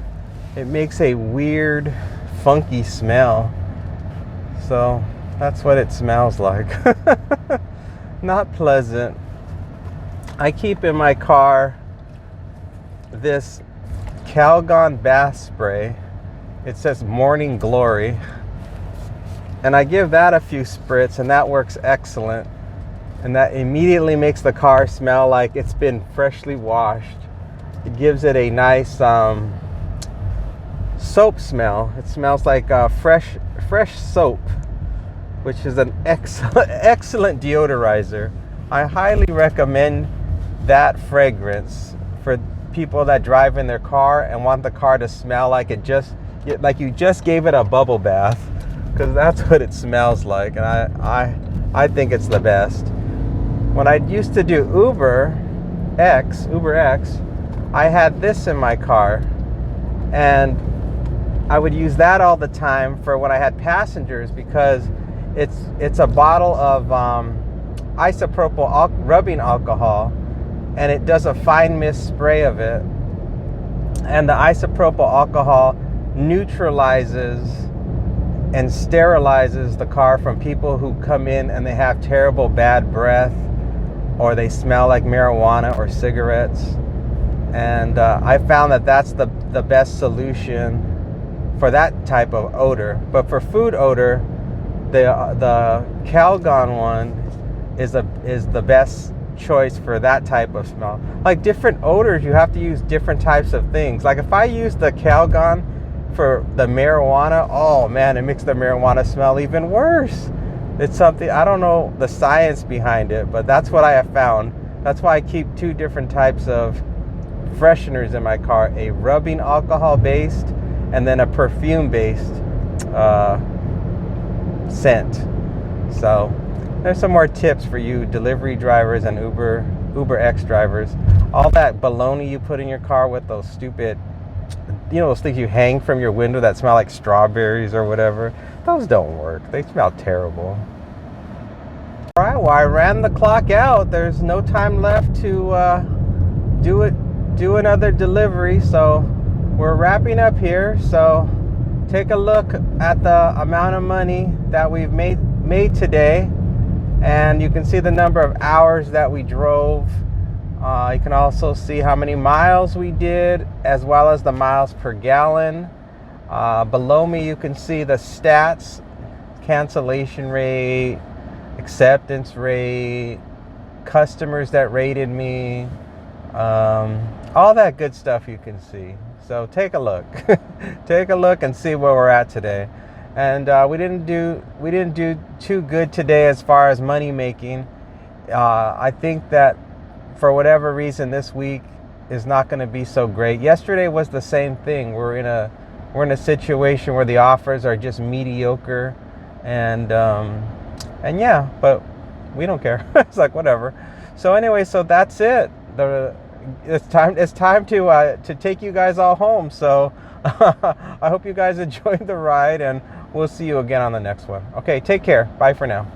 [SPEAKER 1] it makes a weird, funky smell. So that's what it smells like. Not pleasant. I keep in my car this Calgon bath spray. It says Morning Glory, and I give that a few spritz, and that works excellent, and that immediately makes the car smell like it's been freshly washed. It gives it a nice soap smell. It smells like fresh soap, which is an excellent deodorizer. I highly recommend that fragrance for people that drive in their car and want the car to smell like like you just gave it a bubble bath, because that's what it smells like, and I think it's the best. When I used to do UberX, I had this in my car, and I would use that all the time for when I had passengers, because it's a bottle of isopropyl rubbing alcohol, and it does a fine mist spray of it, and the isopropyl alcohol neutralizes and sterilizes the car from people who come in and they have terrible bad breath, or they smell like marijuana or cigarettes. And I found that that's the best solution for that type of odor. But for food odor, the Calgon one is the best choice for that type of smell. Like different odors, you have to use different types of things. Like if I use the Calgon for the marijuana, oh man, it makes the marijuana smell even worse. It's something, I don't know the science behind it, but that's what I have found. That's why I keep two different types of fresheners in my car, a rubbing alcohol based and then a perfume based scent. So there's some more tips for you delivery drivers and UberX drivers. All that baloney you put in your car with those stupid, those things you hang from your window that smell like strawberries or whatever, those don't work. They smell terrible. All right, well, I ran the clock out. There's no time left to do another delivery, so we're wrapping up here. So take a look at the amount of money that we've made today, and you can see the number of hours that we drove. You can also see how many miles we did, as well as the miles per gallon. Below me you can see the stats: cancellation rate, acceptance rate, customers that rated me, all that good stuff you can see. So take a look. Take a look and see where we're at today. And we didn't do too good today as far as money making. I think that for whatever reason this week is not going to be so great. Yesterday was the same thing. We're in a situation where the offers are just mediocre, and yeah, but we don't care. It's like whatever. So anyway, so that's it. It's time to take you guys all home. So I hope you guys enjoyed the ride, and we'll see you again on the next one. Okay, take care. Bye for now.